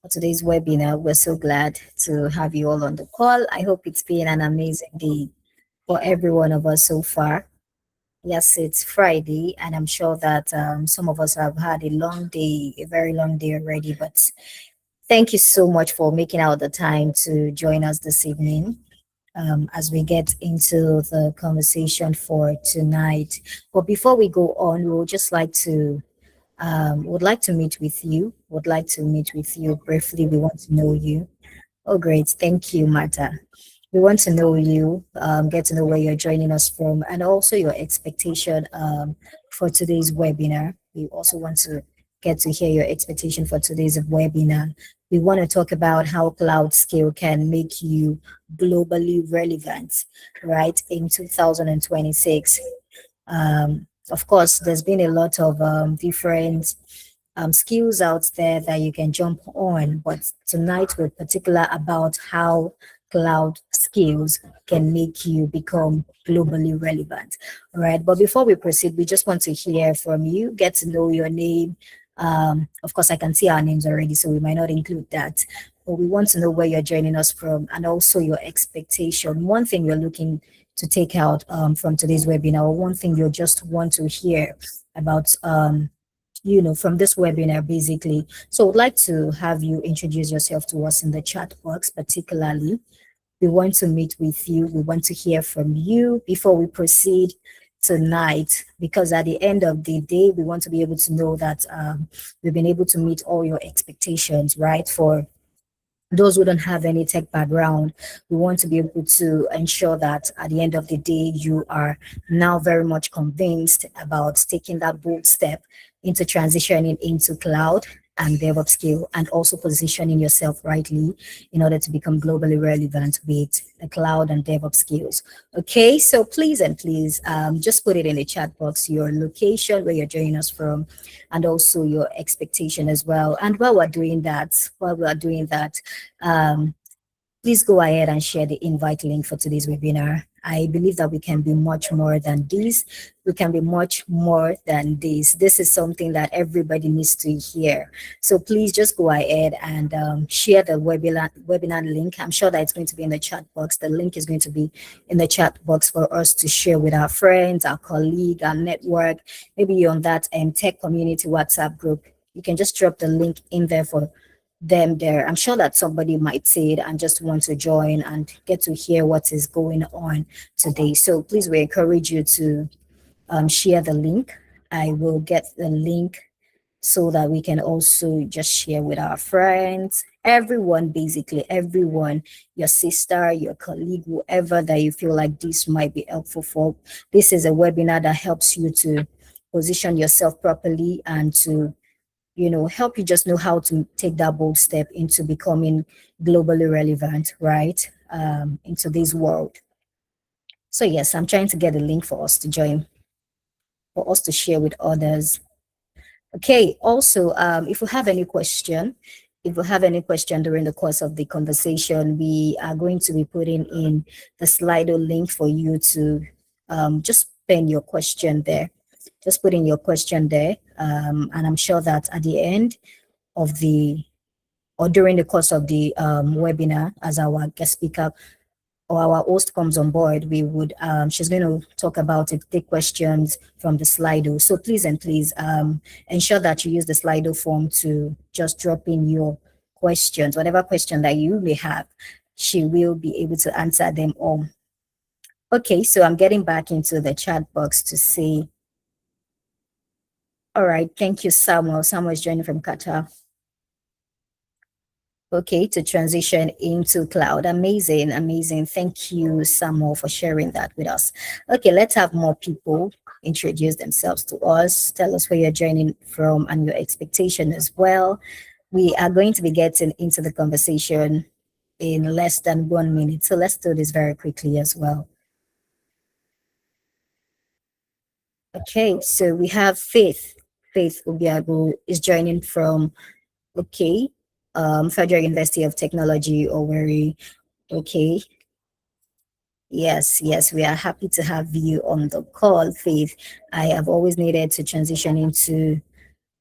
for today's webinar. We're so glad to have you all on the call. I hope it's been an amazing day for every one of us so far. Yes, it's Friday, and I'm sure that some of us have had a long day, a very long day already. But thank you so much for making out the time to join us this evening as we get into the conversation for tonight. But before we go on, we would just like to would like to meet with you. Would like to meet with you briefly. We want to know you. Oh, great. Thank you, Marta. We want to know you, get to know where you're joining us from, and also your expectation for today's webinar. We also want to get to hear your expectation for today's webinar. We want to talk about how cloud skill can make you globally relevant, right, in 2026. Of course, there's been a lot of different skills out there that you can jump on, but tonight we're particular about how cloud skills can make you become globally relevant. All right. But before we proceed, we just want to hear from you, get to know your name. Of course, I can see our names already, so we might not include that. But we want to know where you're joining us from and also your expectation. One thing you're looking to take out from today's webinar, or one thing you just want to hear about from this webinar basically. So I'd like to have you introduce yourself to us in the chat box, particularly. We want to meet with you. We want to hear from you before we proceed tonight, because at the end of the day, we want to be able to know that we've been able to meet all your expectations, right? For those who don't have any tech background, we want to be able to ensure that at the end of the day, you are now very much convinced about taking that bold step into transitioning into cloud and DevOps skill, and also positioning yourself rightly in order to become globally relevant with the cloud and DevOps skills. Okay, so please and please just put it in the chat box, your location, where you're joining us from, and also your expectation as well. And while we are doing that, please go ahead and share the invite link for today's webinar. I believe that we can be much more than this. We can be much more than this. This is something that everybody needs to hear. So please just go ahead and share the webinar link. I'm sure that it's going to be in the chat box. The link is going to be in the chat box for us to share with our friends, our colleague, our network. Maybe you're on that tech community WhatsApp group. You can just drop the link in there for them there. I'm sure that somebody might see it and just want to join and get to hear what is going on today. So please, we encourage you to share the link. I will get the link so that we can also just share with our friends, everyone, basically, everyone, your sister, your colleague, whoever that you feel like this might be helpful for. This is a webinar that helps you to position yourself properly and to help you just know how to take that bold step into becoming globally relevant, right? Into this world. So yes, I'm trying to get a link for us to join, for us to share with others. Okay. Also, if you have any question, during the course of the conversation, we are going to be putting in the Slido link for you to just pen your question there. Just put in your question there, and I'm sure that at the end of the or during the course of the webinar, as our guest speaker or our host comes on board, we would she's going to talk about it, take questions from the Slido. So please and please ensure that you use the Slido form to just drop in your questions, whatever question that you may have. She will be able to answer them all. Okay, so I'm getting back into the chat box to see. All right, thank you, Samuel. Samuel is joining from Qatar. Okay, to transition into cloud. Amazing, amazing. Thank you, Samuel, for sharing that with us. Okay, let's have more people introduce themselves to us. Tell us where you're joining from and your expectation as well. We are going to be getting into the conversation in less than 1 minute. So let's do this very quickly as well. Okay, so we have Faith. Faith Obiago is joining from, okay, Federal University of Technology, Owerri. Okay. Yes, yes, we are happy to have you on the call, Faith. I have always needed to transition into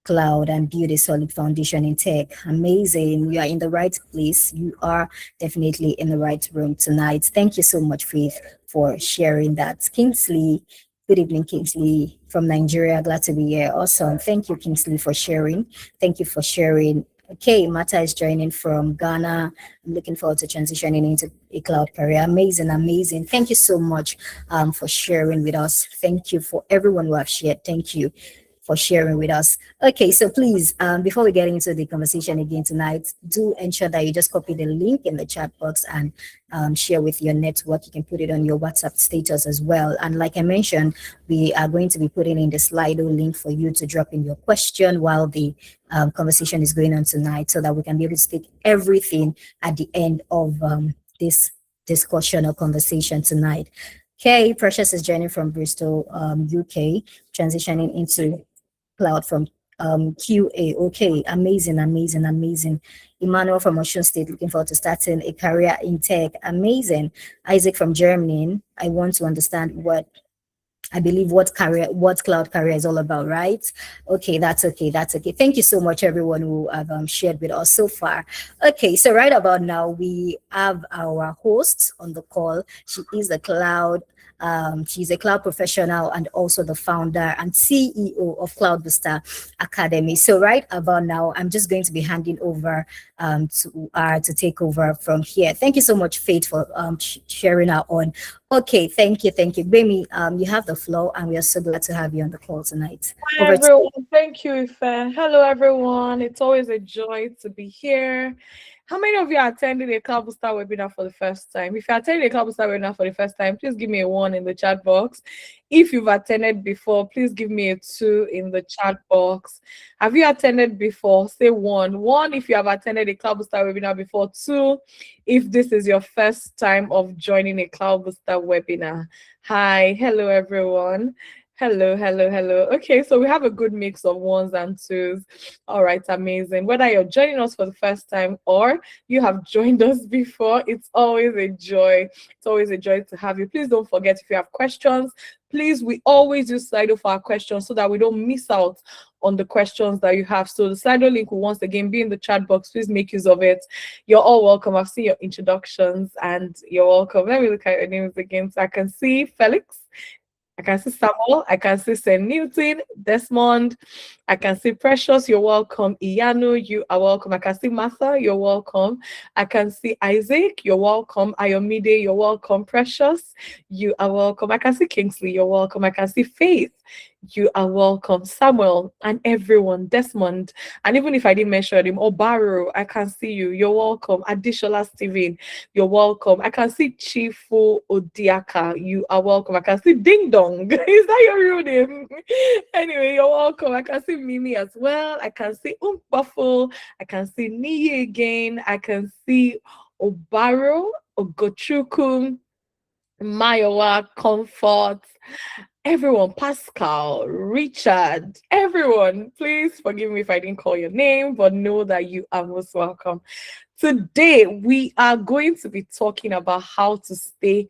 cloud and build a solid foundation in tech. Amazing. You are in the right place. You are definitely in the right room tonight. Thank you so much, Faith, for sharing that. Kingsley, good evening, Kingsley from Nigeria. Glad to be here. Awesome. Thank you, Kingsley, for sharing. Thank you for sharing. Okay, Mata is joining from Ghana. I'm looking forward to transitioning into a cloud career. Amazing, amazing. Thank you so much for sharing with us. Thank you for everyone who have shared. Thank you for sharing with us. Okay, so please, before we get into the conversation again tonight, do ensure that you just copy the link in the chat box and share with your network. You can put it on your WhatsApp status as well. And like I mentioned, we are going to be putting in the Slido link for you to drop in your question while the conversation is going on tonight, so that we can be able to take everything at the end of this discussion or conversation tonight. Okay, Precious is joining from Bristol, UK, transitioning into cloud from QA. Okay, amazing, amazing, amazing. Emmanuel from Ocean State, looking forward to starting a career in tech. Amazing. Isaac from Germany, I want to understand what I believe what cloud career is all about, right? Okay, that's okay. That's okay. Thank you so much, everyone who have shared with us so far. Okay, so right about now, we have our host on the call. She is the cloud. She's a cloud professional and also the founder and CEO of Cloudboosta Academy. So right about now, I'm just going to be handing over to take over from here. Thank you so much, Faith, for sharing our on. Okay, thank you. Gbemi, you have the floor, and we are so glad to have you on the call tonight. Hi Over to you. everyone, thank you, Ife. Hello everyone, it's always a joy to be here. How many of you are attending a Cloudboosta webinar for the first time? If you're attending a Cloudboosta webinar for the first time, please give me a 1 in the chat box. If you've attended before, please give me a 2 in the chat box. Have you attended before? Say 1. 1 if you have attended a Cloudboosta webinar before. 2 if this is your first time of joining a Cloudboosta webinar. Hi, hello everyone. Hello. Okay, so we have a good mix of ones and twos. All right, amazing. Whether you're joining us for the first time or you have joined us before, it's always a joy. It's always a joy to have you. Please don't forget, if you have questions, please, we always use Slido for our questions so that we don't miss out on the questions that you have. So the Slido link will once again be in the chat box. Please make use of it. You're all welcome. I've seen your introductions and you're welcome. Let me look at your names again. So I can see Felix. I can see Samuel. I can see St. Newton, Desmond. I can see Precious. You're welcome. Iyanu, you are welcome. I can see Martha. You're welcome. I can see Isaac. You're welcome. Ayomide. You're welcome. Precious. You are welcome. I can see Kingsley. You're welcome. I can see Faith. You are welcome. Samuel and everyone. Desmond. And even if I didn't mention him, Obaro, I can see you. You're welcome. Adishola Steven. You're welcome. I can see Chifu Odiaka. You are welcome. I can see Ding Dong. Is that your real name? Anyway, you're welcome. I can see Mimi as well. I can see Buffalo. I can see Niyi again. I can see Obaro, Ogochukwu, Mayowa, Comfort, everyone, Pascal, Richard, everyone. Please forgive me if I didn't call your name, but know that you are most welcome. Today, we are going to be talking about how to stay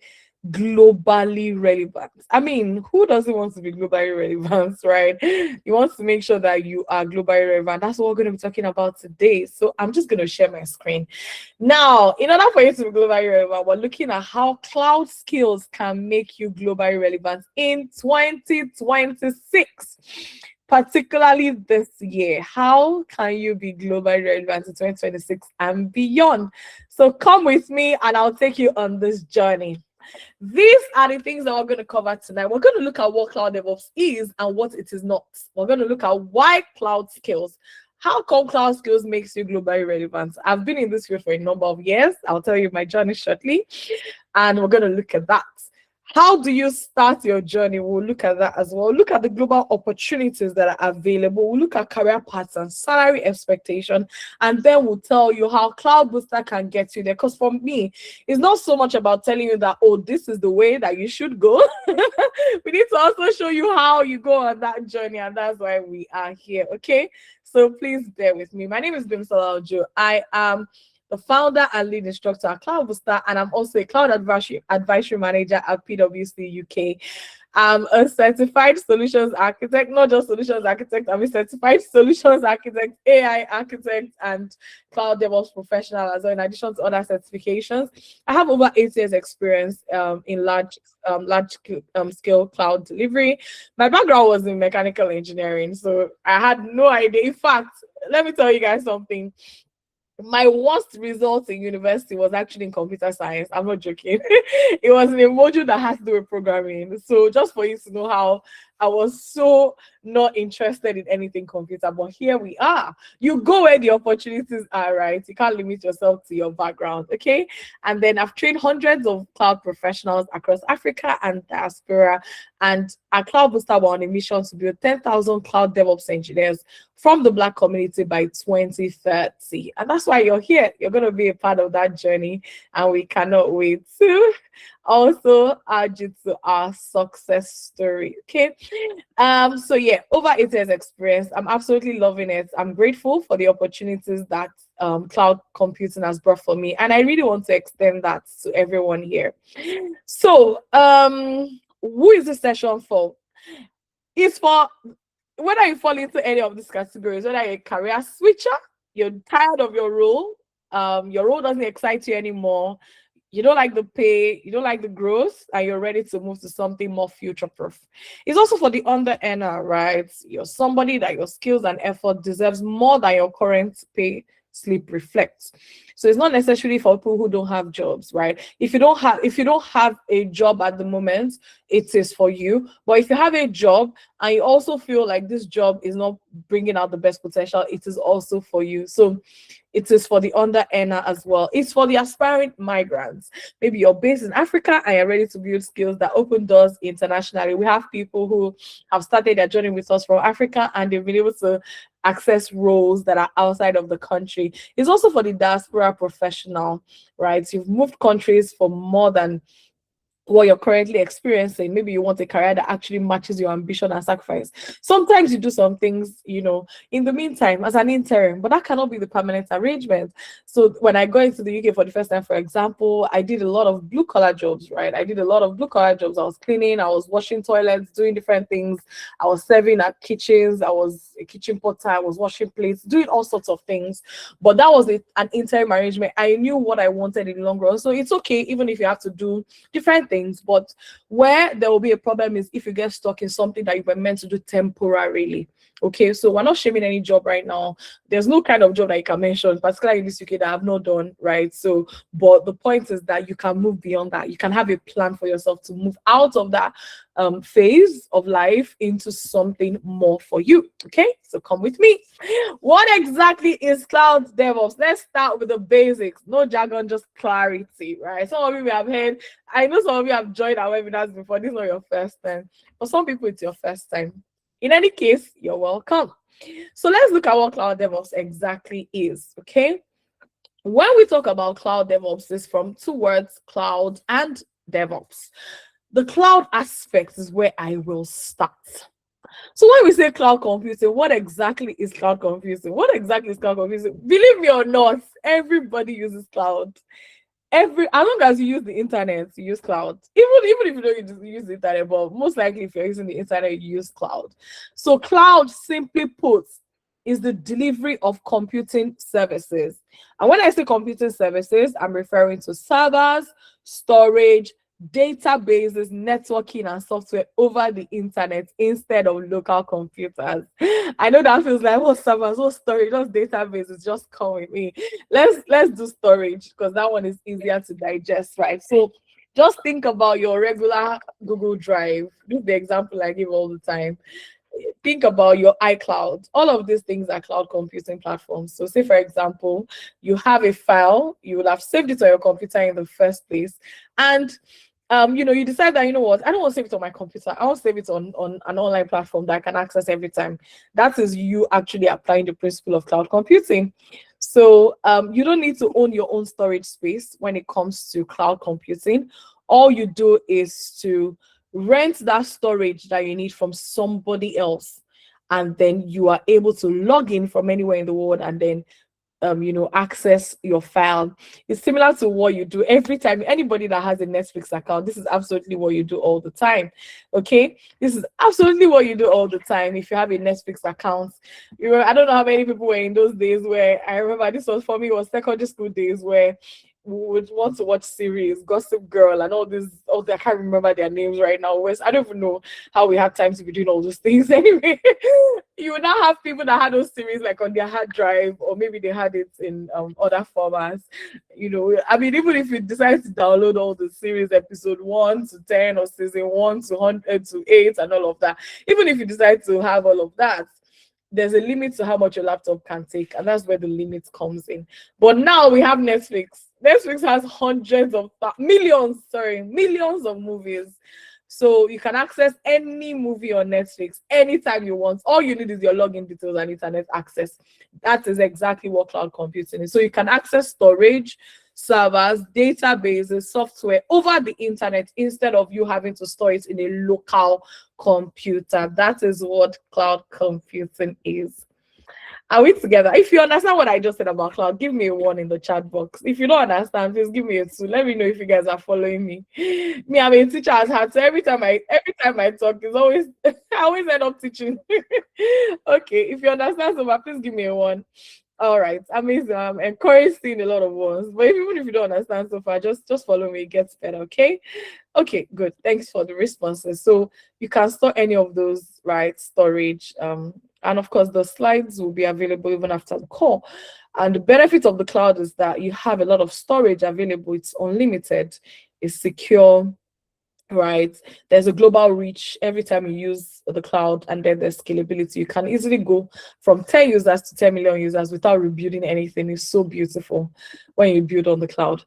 globally relevant. I mean, who doesn't want to be globally relevant, right? You want to make sure that you are globally relevant. That's what we're going to be talking about today. So I'm just going to share my screen. Now, in order for you to be globally relevant, we're looking at how cloud skills can make you globally relevant in 2026. Particularly this year, how can you be globally relevant in 2026 and beyond? So come with me and I'll take you on this journey. These are the things that we're going to cover tonight. We're going to look at what cloud DevOps is and what it is not. We're going to look at why cloud skills. How come cloud skills makes you globally relevant? I've been in this field for a number of years. I'll tell you my journey shortly. And we're going to look at that. How do you start your journey? We'll look at that as well. Look at the global opportunities that are available. We'll look at career paths and salary expectation. And then we'll tell you how Cloudboosta can get you there. Because for me, it's not so much about telling you that, oh, this is the way that you should go. We need to also show you how you go on that journey. And that's why we are here. Okay. So please bear with me. My name is Gbemisola. I am the founder and lead instructor at Cloudboosta, and I'm also a cloud advisory manager at PwC UK. I'm a certified solutions architect, not just solutions architect, I'm a certified solutions architect, AI architect, and cloud DevOps professional as well, in addition to other certifications. I have over 8 years experience in scale cloud delivery. My background was in mechanical engineering, so I had no idea. In fact, let me tell you guys something. My worst result in university was actually in computer science. I'm not joking. It was in a module that has to do with programming. So just for you to know how I was so not interested in anything computer, but here we are. You go where the opportunities are, right? You can't limit yourself to your background, okay? And then I've trained hundreds of cloud professionals across Africa and diaspora. And at Cloudboosta, we're on a mission to build 10,000 cloud DevOps engineers from the Black community by 2030. And that's why you're here. You're going to be a part of that journey. And we cannot wait to also add you to our success story. Okay. So yeah, over 8 years experience. I'm absolutely loving it. I'm grateful for the opportunities that cloud computing has brought for me. And I really want to extend that to everyone here. So who is this session for? It's for whether you fall into any of these categories, whether you're a career switcher, you're tired of your role doesn't excite you anymore, you don't like the pay, you don't like the growth, and you're ready to move to something more future-proof. It's also for the under-earner, right? You're somebody that your skills and effort deserves more than your current pay slip reflects. So it's not necessarily for people who don't have jobs, right? If you don't have a job at the moment, it is for you. But if you have a job and you also feel like this job is not bringing out the best potential, it is also for you. So it is for the under earner as well. It's for the aspiring migrants. Maybe you're based in Africa and you're ready to build skills that open doors internationally. We have people who have started their journey with us from Africa and they've been able to access roles that are outside of the country. It's also for the diaspora professional, right? You've moved countries for more than what you're currently experiencing. Maybe you want a career that actually matches your ambition and sacrifice. Sometimes you do some things, in the meantime as an interim, but that cannot be the permanent arrangement. So when I go into the UK for the first time, for example, I did a lot of blue collar jobs, right? I did a lot of blue collar jobs. I was cleaning, I was washing toilets, doing different things. I was serving at kitchens. I was a kitchen porter. I was washing plates, doing all sorts of things. But that was an interim arrangement. I knew what I wanted in the long run. So it's okay, even if you have to do different things. But where there will be a problem is if you get stuck in something that you were meant to do temporarily. Okay, so we're not shaming any job right now. There's no kind of job that you can mention, particularly in this UK, that I have not done, right? So, but the point is that you can move beyond that. You can have a plan for yourself to move out of that phase of life into something more for you. Okay, so come with me. What exactly is cloud DevOps? Let's start with the basics. No jargon, just clarity, right? Some of you have heard, I know some of you have joined our webinars before. This is not your first time. For some people, it's your first time. In any case, you're welcome. So let's look at what cloud DevOps exactly is, okay? When we talk about cloud DevOps, it's from two words, cloud and DevOps. The cloud aspect is where I will start. So when we say cloud computing, what exactly is cloud computing? What exactly is cloud computing? Believe me or not, everybody uses cloud. As long as you use the internet, you use cloud. Even if you don't use the internet, but most likely if you're using the internet, you use cloud. So cloud, simply put, is the delivery of computing services. And when I say computing services, I'm referring to servers, storage, databases, networking, and software over the internet instead of local computers. I know that feels like, what servers, what storage, what databases, just come with me. Let's do storage because that one is easier to digest, right? So just think about your regular Google Drive. This is the example I give all the time. Think about your iCloud. All of these things are cloud computing platforms. So say, for example, you have a file, you will have saved it on your computer in the first place. And you decide that, I don't want to save it on my computer. I want to save it on an online platform that I can access every time. That is you actually applying the principle of cloud computing. So you don't need to own your own storage space when it comes to cloud computing. All you do is to rent that storage that you need from somebody else, and then you are able to log in from anywhere in the world and then access your file. It's similar to what you do every time. Anybody that has a Netflix account, this is absolutely what you do all the time. Okay, this is absolutely what you do all the time. If you have a Netflix account, I don't know how many people were in those days where I remember this was for me, it was secondary school days where we would want to watch series, Gossip Girl, and I can't remember their names right now. I don't even know how we had time to be doing all those things anyway. You would now have people that had those series like on their hard drive, or maybe they had it in other formats. I mean, even if you decide to download all the series, episode 1 to 10 or season 1 to 100 to 8 and all of that, even if you decide to have all of that, there's a limit to how much your laptop can take, and that's where the limit comes in. But now we have Netflix. Netflix has millions of movies. So you can access any movie on Netflix anytime you want. All you need is your login details and internet access. That is exactly what cloud computing is. So you can access storage, servers, databases, software over the internet instead of you having to store it in a local computer. That is what cloud computing is. Are we together? If you understand what I just said about cloud, give me a 1 in the chat box. If you don't understand, please give me a 2. Let me know if you guys are following me. Me, I'm a teacher at heart, so every time I talk, it's always I always end up teaching. Okay, if you understand so far, please give me a 1. All right, amazing. I'm encouraged seeing a lot of ones, but even if you don't understand so far, just follow me. It gets better. Okay, good. Thanks for the responses. So you can store any of those, right? Storage, and of course the slides will be available even after the call. And the benefit of the cloud is that you have a lot of storage available. It's unlimited, it's secure, right? There's a global reach every time you use the cloud, and then there's scalability. You can easily go from 10 users to 10 million users without rebuilding anything. It's so beautiful when you build on the cloud.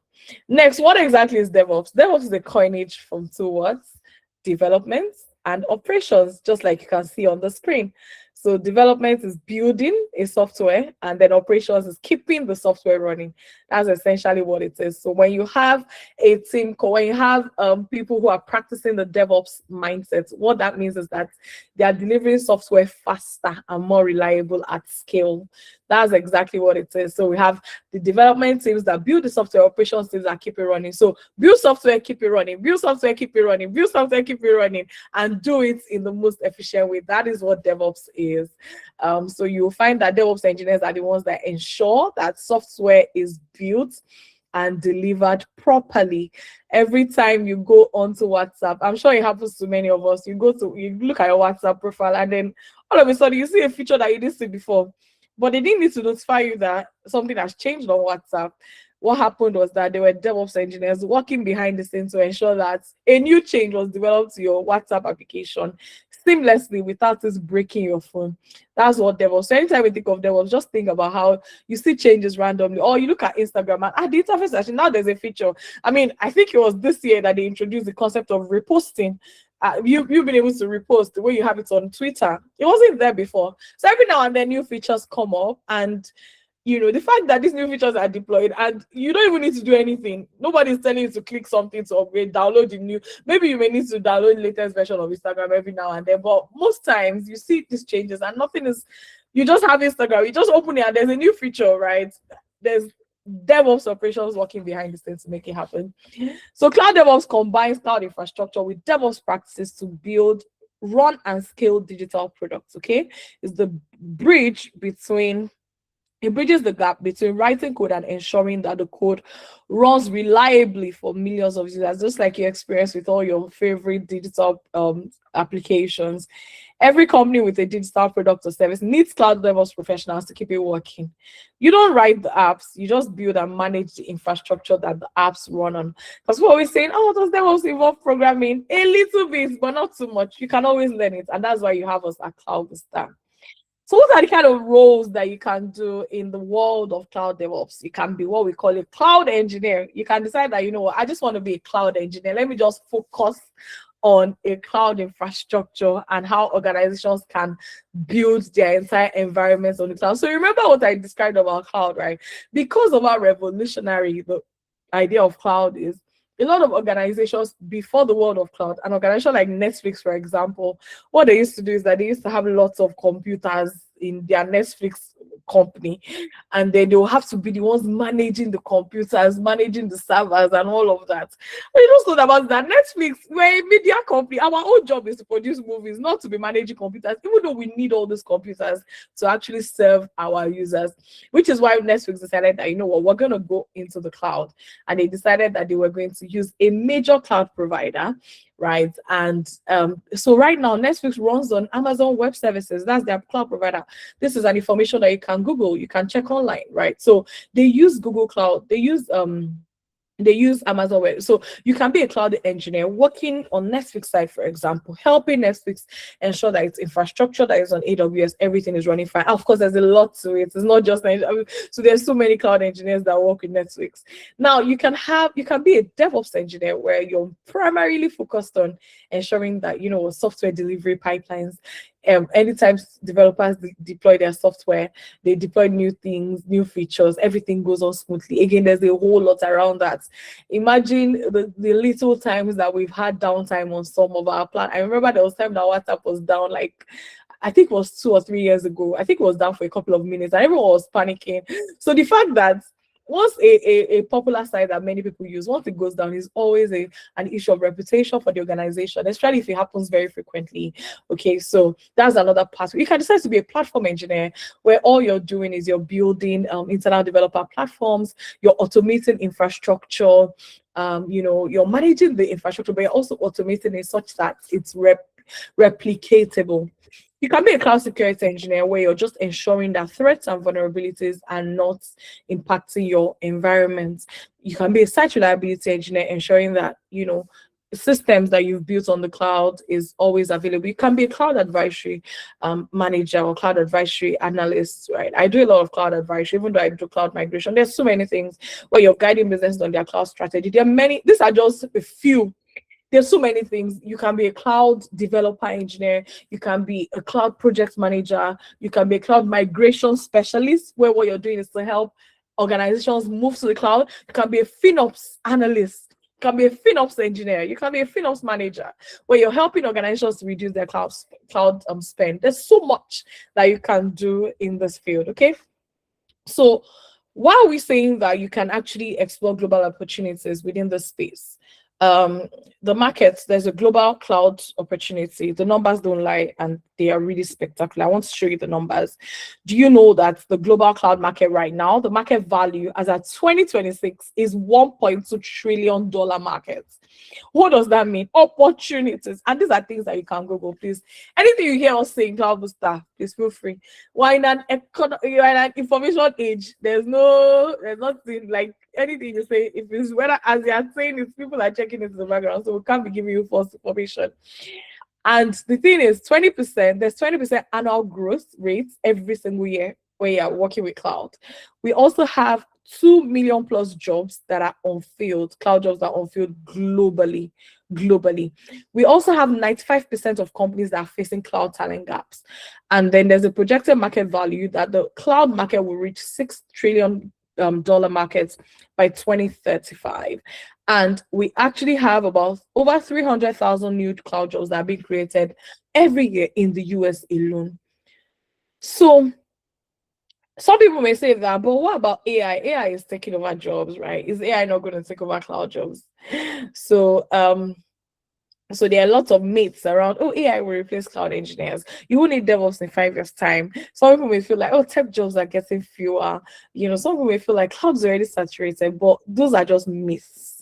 Next, what exactly is DevOps? DevOps is a coinage from 2 words: development and operations, just like you can see on the screen. So development is building a software, and then operations is keeping the software running. That's essentially what it is. So when you have a team, when you have people who are practicing the DevOps mindset, what that means is that they are delivering software faster and more reliable at scale. That's exactly what it is. So we have the development teams that build the software, operations teams that keep it running. So build software, keep it running, build software, keep it running, build software, keep it running, and do it in the most efficient way. That is what DevOps is. So you'll find that DevOps engineers are the ones that ensure that software is built and delivered properly. Every time you go onto WhatsApp, I'm sure it happens to many of us, you look at your WhatsApp profile, and then all of a sudden you see a feature that you didn't see before, but they didn't need to notify you that something has changed on WhatsApp. What happened was that there were DevOps engineers working behind the scenes to ensure that a new change was developed to your WhatsApp application seamlessly without this breaking your phone. That's what DevOps. So anytime we think of DevOps, just think about how you see changes randomly, or you look at Instagram and the interface actually now there's a feature. I mean, I think it was this year that they introduced the concept of reposting. You've been able to repost the way you have it on Twitter. It wasn't there before. So every now and then new features come up, and the fact that these new features are deployed and you don't even need to do anything. Nobody's telling you to click something to upgrade, download the new. Maybe you may need to download the latest version of Instagram every now and then, but most times you see these changes and nothing is. You just have Instagram, you just open it and there's a new feature, right? There's DevOps operations working behind the scenes to make it happen. So Cloud DevOps combines cloud infrastructure with DevOps practices to build, run, and scale digital products. Okay, it's the bridge between. It bridges the gap between writing code and ensuring that the code runs reliably for millions of users, just like you experience with all your favorite digital applications. Every company with a digital product or service needs cloud DevOps professionals to keep it working. You don't write the apps, you just build and manage the infrastructure that the apps run on. Because we're always saying, oh, does DevOps involve programming? A little bit, but not too much. You can always learn it. And that's why you have us at Cloudboosta. So what are the kind of roles that you can do in the world of cloud DevOps? You can be what we call a cloud engineer. You can decide that, I just want to be a cloud engineer. Let me just focus on a cloud infrastructure and how organizations can build their entire environments on the cloud. So remember what I described about cloud, right? Because of how revolutionary the idea of cloud is, a lot of organizations before the world of cloud, an organization like Netflix, for example, what they used to do is that they used to have lots of computers in their Netflix company, and then they will have to be the ones managing the computers, managing the servers, and all of that. But you don't know about that. Netflix, we're a media company. Our whole job is to produce movies, not to be managing computers, even though we need all these computers to actually serve our users. Which is why Netflix decided that, you know what, we're going to go into the cloud. And they decided that they were going to use a major cloud provider, right? And so right now, Netflix runs on Amazon Web Services. That's their cloud provider. This is an information that you can Google, you can check online, right? So they use Google Cloud, they use Amazon Web. So you can be a cloud engineer working on Netflix side, for example, helping Netflix ensure that its infrastructure that is on AWS, everything is running fine. Of course, there's a lot to it. It's not just, so there's so many cloud engineers that work with Netflix. Now you can be a DevOps engineer where you're primarily focused on ensuring that, you know, software delivery pipelines. Anytime developers deploy their software, they deploy new things, new features, everything goes on smoothly. Again, there's a whole lot around that. Imagine the little times that we've had downtime on some of our plan. I remember there was time that WhatsApp was down, like I think it was 2 or 3 years ago. I think it was down for a couple of minutes and everyone was panicking. So the fact that once a popular site that many people use, once it goes down, is always an issue of reputation for the organization, especially if it happens very frequently. Okay, so that's another part. You can decide to be a platform engineer where all you're doing is you're building internal developer platforms, you're automating infrastructure, you know, you're managing the infrastructure, but you're also automating it such that it's replicatable. You can be a cloud security engineer where you're just ensuring that threats and vulnerabilities are not impacting your environment. You can be a site reliability engineer, ensuring that, you know, systems that you've built on the cloud is always available. You can be a cloud advisory manager or cloud advisory analyst, right? I do a lot of cloud advisory, even though I do cloud migration. There's so many things where you're guiding businesses on their cloud strategy. There are many, these are just a few. There's so many things. You can be a cloud developer engineer. You can be a cloud project manager. You can be a cloud migration specialist, where what you're doing is to help organizations move to the cloud. You can be a FinOps analyst. You can be a FinOps engineer. You can be a FinOps manager, where you're helping organizations to reduce their cloud spend. There's so much that you can do in this field, okay? So why are we saying that you can actually explore global opportunities within this space? The markets, there's a global cloud opportunity. The numbers don't lie and they are really spectacular. I want to show you the numbers. Do you know that the global cloud market right now, the market value as at 2026 is $1.2 trillion market? What does that mean? Opportunities. And these are things that you can Google, please. Anything you hear us saying, Cloudboosta, please feel free. Why in an information age, there's nothing like anything you say. If it's whether as you are saying it, people are checking into the background, so we can't be giving you false information. And the thing is, 20%, there's 20% annual growth rates every single year where you are working with cloud. We also have 2 million plus jobs that are unfilled, cloud jobs that are unfilled globally. We also have 95% of companies that are facing cloud talent gaps. And then there's a projected market value that the cloud market will reach $6 trillion market by 2035. And we actually have about over 300,000 new cloud jobs that are being created every year in the US alone. So some people may say that, but what about AI? AI is taking over jobs, right? Is AI not going to take over cloud jobs? So so there are lots of myths around, oh, AI will replace cloud engineers. You will need DevOps in 5 years' time. Some people may feel like, oh, tech jobs are getting fewer. You know, some people may feel like cloud's already saturated, but those are just myths.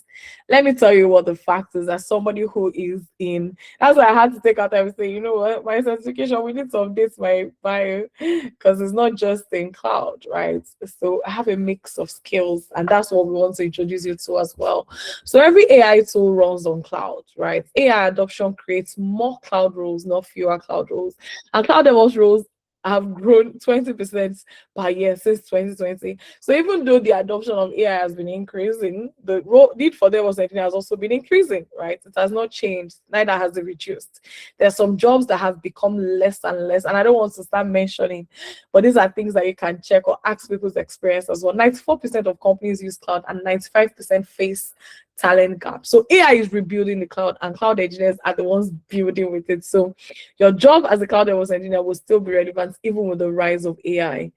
Let me tell you what the fact is, as somebody who is in, that's why I had to take out time and say, you know what, my certification, we need to update my bio because it's not just in cloud, right? So I have a mix of skills, and that's what we want to introduce you to as well. So every AI tool runs on cloud, right? AI adoption creates more cloud roles, not fewer cloud roles. And cloud DevOps roles have grown 20% per year since 2020. So even though the adoption of AI has been increasing, the need for DevOps engineering has also been increasing, right? It has not changed, neither has it reduced. There are some jobs that have become less and less, and I don't want to start mentioning, but these are things that you can check or ask people's experience as well. 94% of companies use cloud and 95% face talent gap. So AI is rebuilding the cloud, and cloud engineers are the ones building with it. So your job as a cloud DevOps engineer will still be relevant even with the rise of AI.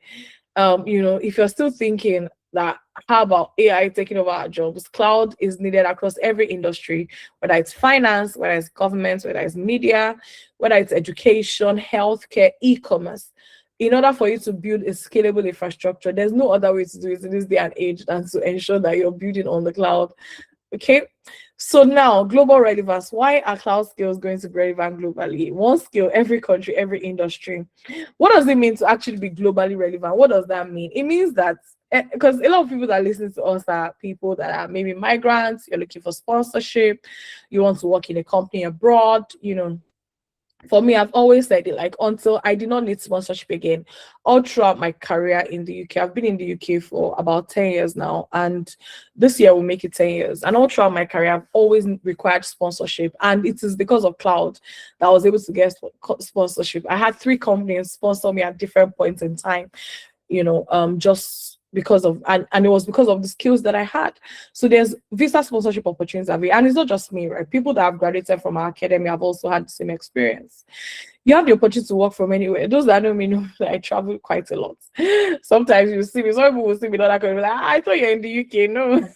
If you're still thinking that how about AI taking over our jobs, cloud is needed across every industry, whether it's finance, whether it's government, whether it's media, whether it's education, healthcare, e-commerce. In order for you to build a scalable infrastructure, there's no other way to do it in this day and age than to ensure that you're building on the cloud. Okay, so now global relevance. Why are cloud skills going to be relevant globally? One skill, every country, every industry. What does it mean to actually be globally relevant? What does that mean? It means that because a lot of people that listen to us are people that are maybe migrants, you're looking for sponsorship, you want to work in a company abroad, for me, I've always said it, like, until I did not need sponsorship again, all throughout my career in the UK. I've been in the UK for about 10 years now, and this year will make it 10 years. And all throughout my career, I've always required sponsorship. And it is because of cloud that I was able to get sponsorship. I had 3 companies sponsor me at different points in time, just because of, and it was because of the skills that I had. So there's visa sponsorship opportunities available, and it's not just me, right? People that have graduated from our academy have also had the same experience. You have the opportunity to work from anywhere. Those that know me know that I travel quite a lot. Sometimes you see me, some people will see me in other countries, like, I thought you're in the UK. No.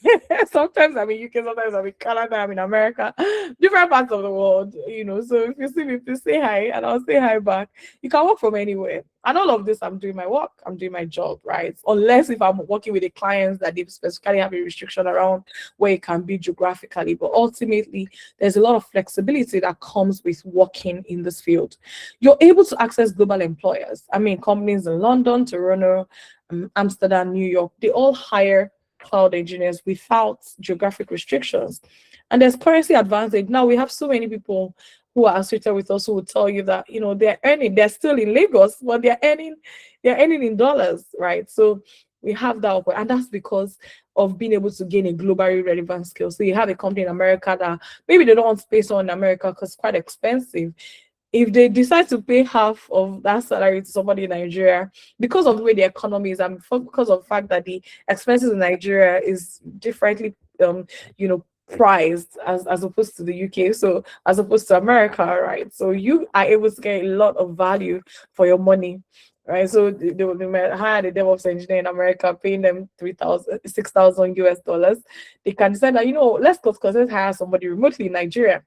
Sometimes I'm in UK, sometimes I'm in Canada, I'm in America, different parts of the world, So if you see me, please say hi, and I'll say hi back. You can work from anywhere. And all of this, I'm doing my work, I'm doing my job, right? Unless if I'm working with the clients that they specifically have a restriction around where it can be geographically. But ultimately, there's a lot of flexibility that comes with working in this field. You're able to access global employers. I mean, companies in London, Toronto, Amsterdam, New York, they all hire cloud engineers without geographic restrictions. And there's currency advantage. Now we have so many people who are associated with us who will tell you that, they're still in Lagos, but they're earning in dollars, right? So we have that, and that's because of being able to gain a globally relevant skill. So you have a company in America that maybe they don't want to pay someone in America because it's quite expensive. If they decide to pay half of that salary to somebody in Nigeria, because of the way the economy is, and because of the fact that the expenses in Nigeria is differently, priced as opposed to the UK, so as opposed to America, right? So you are able to get a lot of value for your money, right? So they might hire the DevOps engineer in America, paying them 3,000, 6,000 US dollars. They can decide that, let's hire somebody remotely in Nigeria,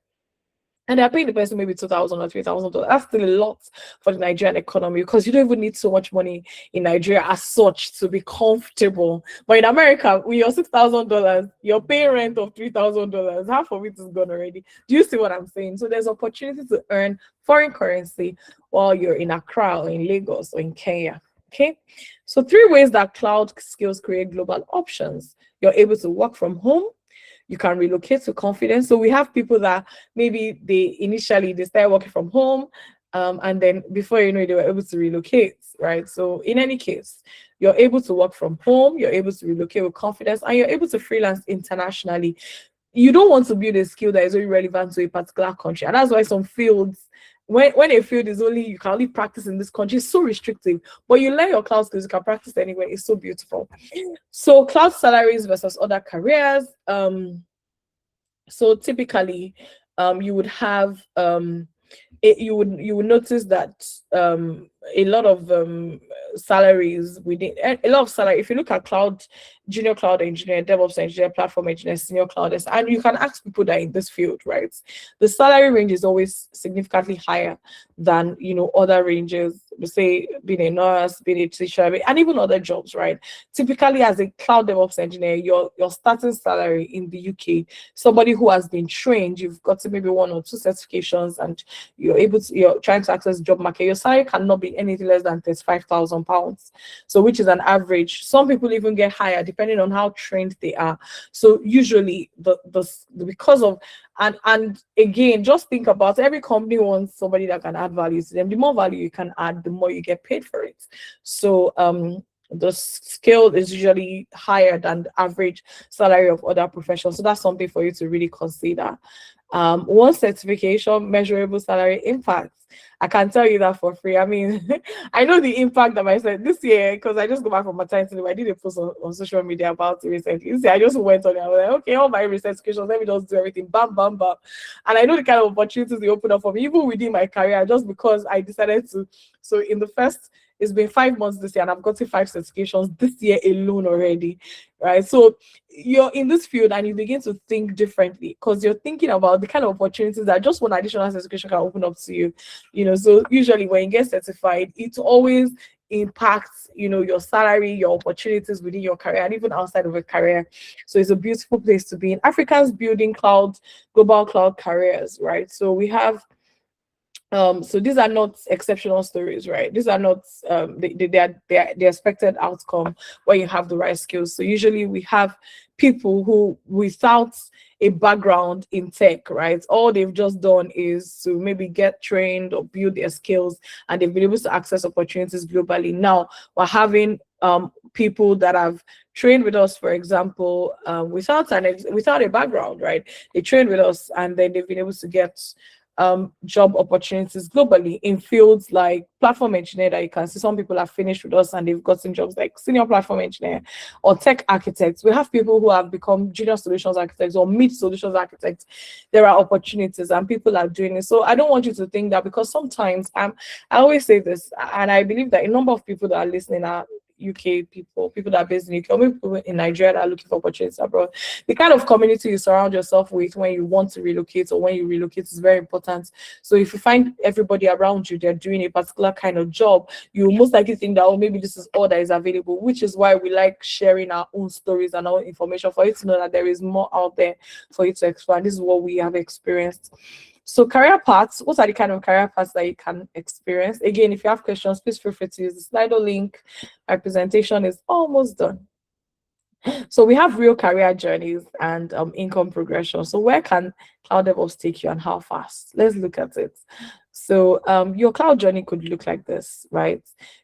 and they're paying the person maybe 2,000 or $3,000. That's still a lot for the Nigerian economy, because you don't even need so much money in Nigeria as such to be comfortable. But in America, with your $6,000, you're paying rent of $3,000. Half of it is gone already. Do you see what I'm saying? So there's opportunity to earn foreign currency while you're in Accra or in Lagos or in Kenya. Okay, so 3 ways that cloud skills create global options. You're able to work from home. You can relocate to confidence. So we have people that maybe they started working from home, and then before you know it, they were able to relocate, right? So in any case, you're able to work from home, you're able to relocate with confidence, and you're able to freelance internationally. You don't want to build a skill that is only relevant to a particular country, and that's why some fields, when a field is only, you can only practice in this country, it's so restrictive. But you learn your cloud skills, you can practice anywhere. It's so beautiful. So cloud salaries versus other careers. So typically, you would have you would notice that a lot of salaries within a lot of salary. If you look at cloud, junior cloud engineer, DevOps engineer, platform engineer, senior cloud, and you can ask people that in this field, right? The salary range is always significantly higher than other ranges. Say being a nurse, being a teacher, and even other jobs, right? Typically, as a cloud DevOps engineer, your starting salary in the UK, somebody who has been trained, you've got to maybe 1 or 2 certifications, and you're trying to access the job market, your salary cannot be anything less than £35,000. So which is an average. Some people even get higher depending on how trained they are. So usually because of and again, just think about every company wants somebody that can add value to them. The more value you can add, the more you get paid for it. So the skill is usually higher than the average salary of other professions. So that's something for you to really consider. One certification, measurable salary impact. I can tell you that for free. I mean, I know the impact that I said this year because I just go back from maternity leave. I did a post on social media about it recently. This year, I just went on it. I was like, okay, all my certifications, let me just do everything, bam, bam, bam. And I know the kind of opportunities they open up for me, even within my career, just because I decided to. So in the first, it's been 5 months this year, and I've gotten 5 certifications this year alone already, right? So you're in this field and you begin to think differently because you're thinking about the kind of opportunities that just one additional certification can open up to you. So usually when you get certified, it always impacts your salary, your opportunities within your career, and even outside of a career. So it's a beautiful place to be in. Africans building global cloud careers, right? So we have so these are not exceptional stories, right? These are not they are the expected outcome where you have the right skills. So usually we have people who, without a background in tech, right, all they've just done is to maybe get trained or build their skills, and they've been able to access opportunities globally. Now we're having people that have trained with us, for example, without a background, right? They trained with us and then they've been able to get job opportunities globally in fields like platform engineer, that you can see some people have finished with us and they've gotten jobs like senior platform engineer or tech architects. We have people who have become junior solutions architects or mid solutions architects. There are opportunities and people are doing it. So I don't want you to think that, because sometimes I always say this, and I believe that a number of people that are listening are UK people that are based in UK, or maybe people in Nigeria that are looking for opportunities abroad. The kind of community you surround yourself with when you want to relocate or when you relocate is very important. So if you find everybody around you, they're doing a particular kind of job, you most likely think that, oh, maybe this is all that is available, which is why we like sharing our own stories and our own information for you to know that there is more out there for you to explore. This is what we have experienced. So career paths, what are the kind of career paths that you can experience? Again, if you have questions, please feel free to use the Slido link. My presentation is almost done. So we have real career journeys and income progression. So where can cloud DevOps take you and how fast? Let's look at it. So your cloud journey could look like this, right?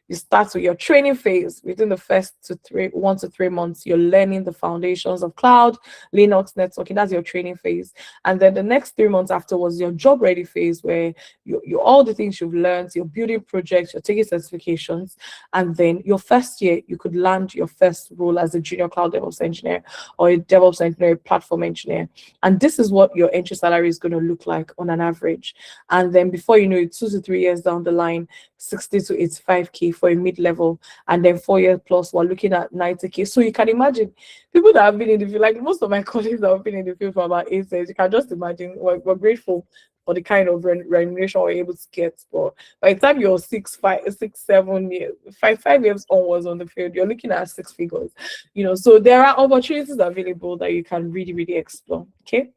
You start with your training phase. Within the first 1 to 3 months, you're learning the foundations of cloud, Linux, networking. That's your training phase. And then the next 3 months afterwards, your job ready phase, where you all the things you've learned, you're building projects, you're taking certifications. And then your first year, you could land your first role as a junior cloud DevOps engineer or a DevOps engineer, a platform engineer. And this is what your entry salary is going to look like on an average. And then before you know it, 2 to 3 years down the line, 60 to 85K for a mid-level, and then 4 years plus, we're looking at 90K. So you can imagine people that have been in the field, like most of my colleagues that have been in the field for about 8 years, you can just imagine we're grateful for the kind of remuneration we're able to get. But by the time you're 7 years, 5 years onwards on the field, you're looking at 6 figures. So there are opportunities available that you can really, really explore. Okay,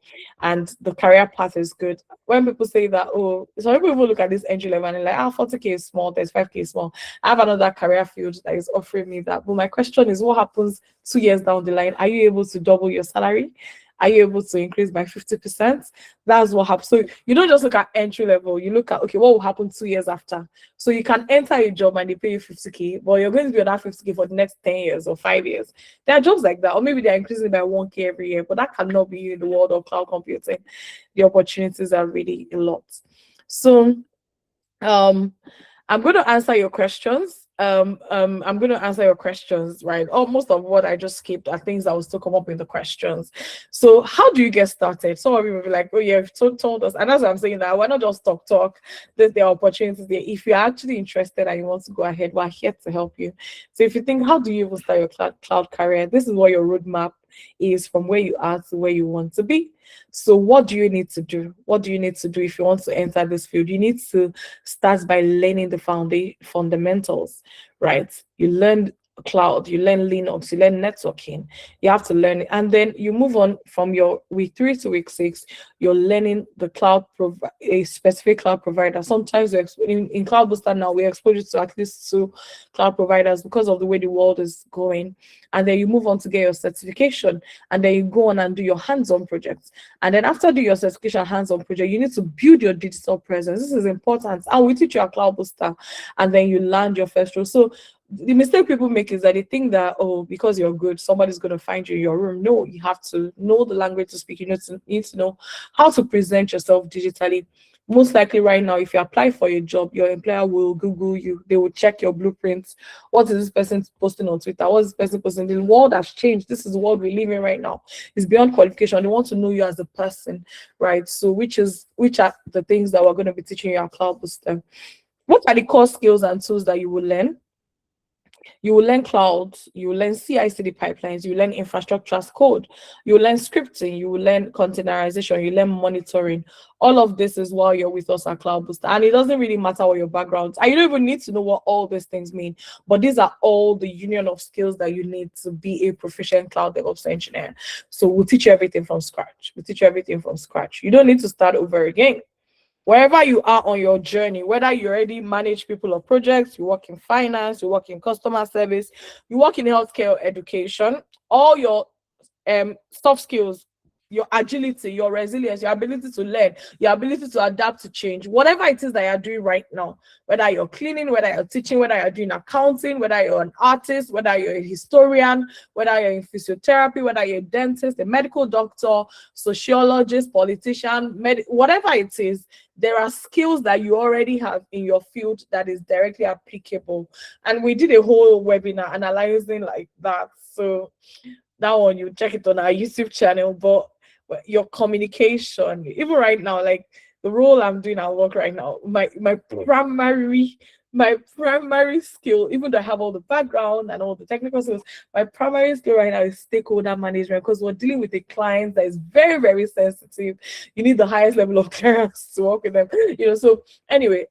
and the career path is good. When people say that, oh, some people look at this entry level and they're like, 40K is small, 35K is small. I have another career field that is offering me that. But my question is, what happens 2 years down the line? Are you able to double your salary? Are you able to increase by 50%? That's what happens. So you don't just look at entry level, you look at, okay, what will happen 2 years after? So you can enter a job and they pay you 50K, but you're going to be on that 50K for the next 10 years or 5 years. There are jobs like that, or maybe they're increasing by 1K every year, but that cannot be in the world of cloud computing. The opportunities are really a lot. So I'm going to answer your questions. I'm going to answer your questions, right? Most of what I just skipped are things that will still come up in the questions. So how do you get started? Some of you will be like, oh yeah, you've told us. And as I'm saying that, we're not just talk. There are opportunities there. If you're actually interested and you want to go ahead, we're here to help you. So if you think, how do you even start your cloud career? This is what your roadmap is from where you are to where you want to be. So what do you need to do? What do you need to do if you want to enter this field? You need to start by learning the fundamentals, right? You learn cloud, you learn Linux, you learn networking. You have to learn it. And then you move on from your week 3 to week 6, you're learning the a specific cloud provider. Sometimes in Cloudboosta now, we expose you to at least 2 cloud providers because of the way the world is going. And then you move on to get your certification, and then you go on and do your hands-on projects. And then after do your certification hands-on project, you need to build your digital presence. This is important. And we teach you at Cloudboosta, and then you land your first role. So the mistake people make is that they think that, oh, because you're good, somebody's going to find you in your room. No, you have to know the language to speak. You need to know how to present yourself digitally. Most likely right now, if you apply for a job, your employer will Google you. They will check your blueprints. What is this person posting on Twitter? What is this person posting? The world has changed. This is the world we live in right now. It's beyond qualification. They want to know you as a person, right? So which are the things that we're going to be teaching you at Cloudboosta. What are the core skills and tools that you will learn? You will learn cloud, you will learn CI/CD pipelines, you will learn infrastructure as code, you will learn scripting, you will learn containerization, you learn monitoring. All of this is while you're with us at Cloudboosta. And it doesn't really matter what your background is. And you don't even need to know what all these things mean. But these are all the union of skills that you need to be a proficient cloud DevOps engineer. So we'll teach you everything from scratch. We'll teach you everything from scratch. You don't need to start over again. Wherever you are on your journey, whether you already manage people or projects, you work in finance, you work in customer service, you work in healthcare or education, all your soft skills, your agility, your resilience, your ability to learn, your ability to adapt to change, whatever it is that you're doing right now, whether you're cleaning, whether you're teaching, whether you're doing accounting, whether you're an artist, whether you're a historian, whether you're in physiotherapy, whether you're a dentist, a medical doctor, sociologist, politician, whatever it is, there are skills that you already have in your field that is directly applicable. And we did a whole webinar analyzing like that. So that one, you check it on our YouTube channel. But your communication, even right now, like the role I'm doing at work right now, my primary skill, even though I have all the background and all the technical skills, my primary skill right now is stakeholder management, because we're dealing with a client that is very, very sensitive. You need the highest level of clearance to work with them, So anyway,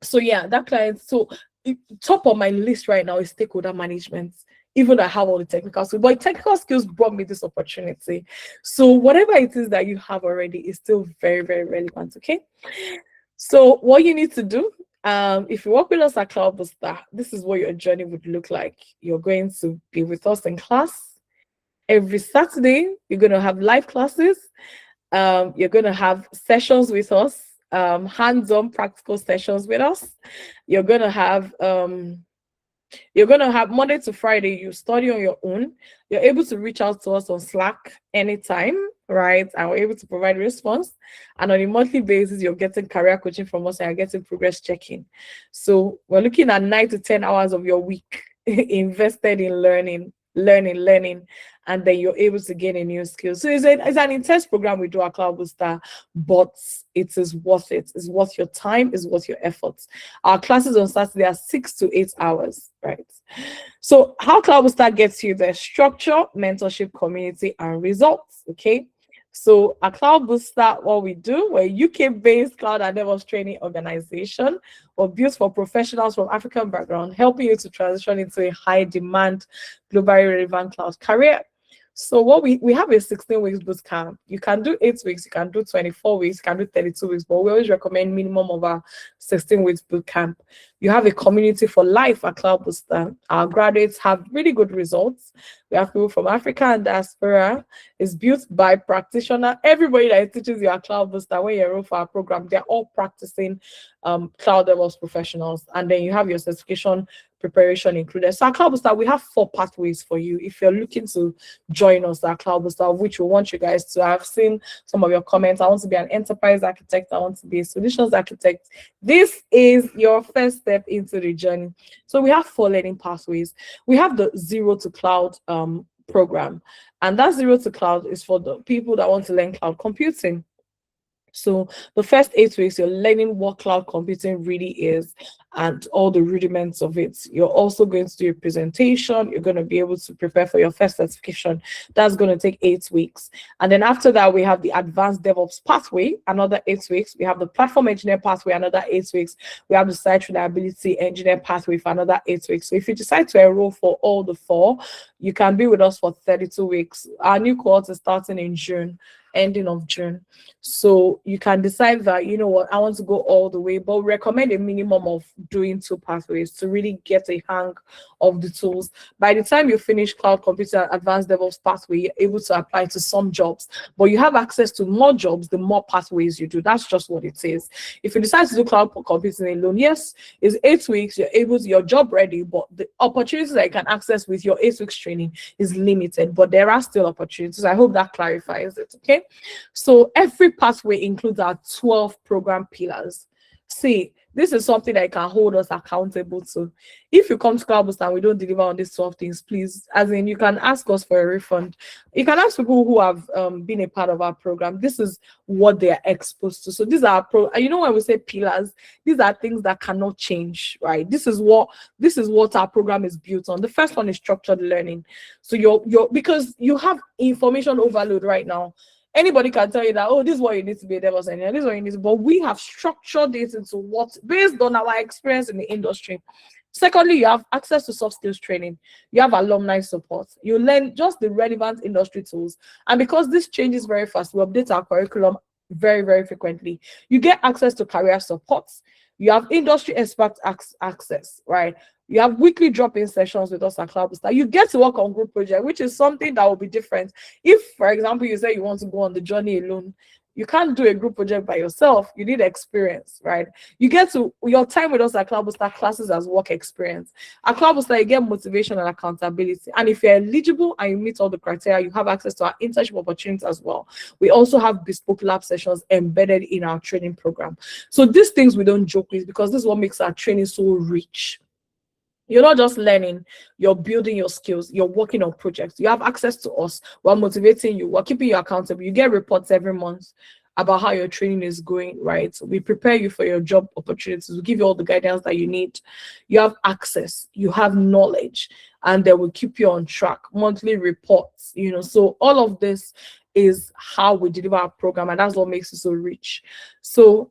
so yeah, that client. So top of my list right now is stakeholder management, even though I have all the technical skills. But technical skills brought me this opportunity. So whatever it is that you have already is still very, very relevant, okay? So what you need to do, if you work with us at Cloudboosta, this is what your journey would look like. You're going to be with us in class every Saturday. You're going to have live classes. You're going to have sessions with us, hands-on practical sessions with us. You're going to have Monday to Friday, you study on your own. You're able to reach out to us on Slack anytime, right? And we're able to provide a response. And on a monthly basis, you're getting career coaching from us and you're getting progress checking. So we're looking at 9 to 10 hours of your week invested in learning, and then you're able to gain a new skill. So it's an intense program we do at Cloudboosta, but it is worth it. It's worth your time, it's worth your efforts. Our classes on Saturday are 6 to 8 hours, right? So how Cloudboosta gets you there: structure, mentorship, community, and results, okay? So at Cloudboosta, what we do, we're a UK-based cloud and DevOps training organization. We're built for professionals from African background, helping you to transition into a high-demand, globally relevant cloud career. So what we have a 16 weeks boot camp. You can do 8 weeks, you can do 24 weeks, you can do 32 weeks, but we always recommend minimum of a 16 weeks boot camp. You have a community for life at Cloudboosta. Our graduates have really good results. We have people from Africa and diaspora. It's built by practitioner. Everybody that teaches you at Cloudboosta, when you enroll for our program, they're all practicing cloud DevOps professionals. And then you have your certification preparation included. So at Cloudboosta, we have 4 pathways for you if you're looking to join us at Cloudboosta, of which we want you guys to have seen some of your comments. I want to be an enterprise architect. I want to be a solutions architect. This is your first step into the journey. So we have 4 learning pathways. We have the Zero to Cloud program, and that Zero to Cloud is for the people that want to learn cloud computing. So the first 8 weeks, you're learning what cloud computing really is and all the rudiments of it. You're also going to do a presentation. You're going to be able to prepare for your first certification. That's going to take 8 weeks. And then after that, we have the advanced DevOps pathway, another 8 weeks. We have the platform engineer pathway, another 8 weeks. We have the site reliability engineer pathway for another 8 weeks. So if you decide to enroll for all the 4, you can be with us for 32 weeks. Our new cohort is starting in June, ending of June. So you can decide that, you know what, I want to go all the way, but recommend a minimum of doing 2 pathways to really get a hang of the tools. By the time you finish cloud computing and advanced DevOps pathway, you're able to apply to some jobs, but you have access to more jobs the more pathways you do. That's just what it is. If you decide to do cloud computing alone, yes, it's 8 weeks, you're able to, you're job ready, but the opportunities that you can access with your 8 weeks training is limited, but there are still opportunities. I hope that clarifies it. Okay, so every pathway includes our 12 program pillars. See, this is something that can hold us accountable to. If you come to Cloudboosta and we don't deliver on these 12 things, please, as in, you can ask us for a refund. You can ask people who have been a part of our program. This is what they are exposed to. So these are you know, when we say pillars, these are things that cannot change, right? This is what our program is built on. The first one is structured learning. So you're because you have information overload right now. Anybody can tell you that, oh, this is what you need to be a DevOps engineer, this is what you need to, but we have structured it into what, based on our experience in the industry. Secondly, you have access to soft skills training. You have alumni support. You learn just the relevant industry tools. And because this changes very fast, we update our curriculum very, very frequently. You get access to career support. You have industry expert access, right? You have weekly drop-in sessions with us at Cloudboosta. You get to work on group project, which is something that will be different. If, for example, you say you want to go on the journey alone, you can't do a group project by yourself. You need experience, right? You get to, your time with us at Cloudboosta classes as work experience. At Cloudboosta, you get motivation and accountability. And if you're eligible and you meet all the criteria, you have access to our internship opportunities as well. We also have bespoke lab sessions embedded in our training program. So these things we don't joke with, because this is what makes our training so rich. You're not just learning, you're building your skills, you're working on projects. You have access to us. We're motivating you, we're keeping you accountable. You get reports every month about how your training is going, right? We prepare you for your job opportunities. We give you all the guidance that you need. You have access, you have knowledge, and they will keep you on track. Monthly reports, you know. So all of this is how we deliver our program, and that's what makes it so rich. So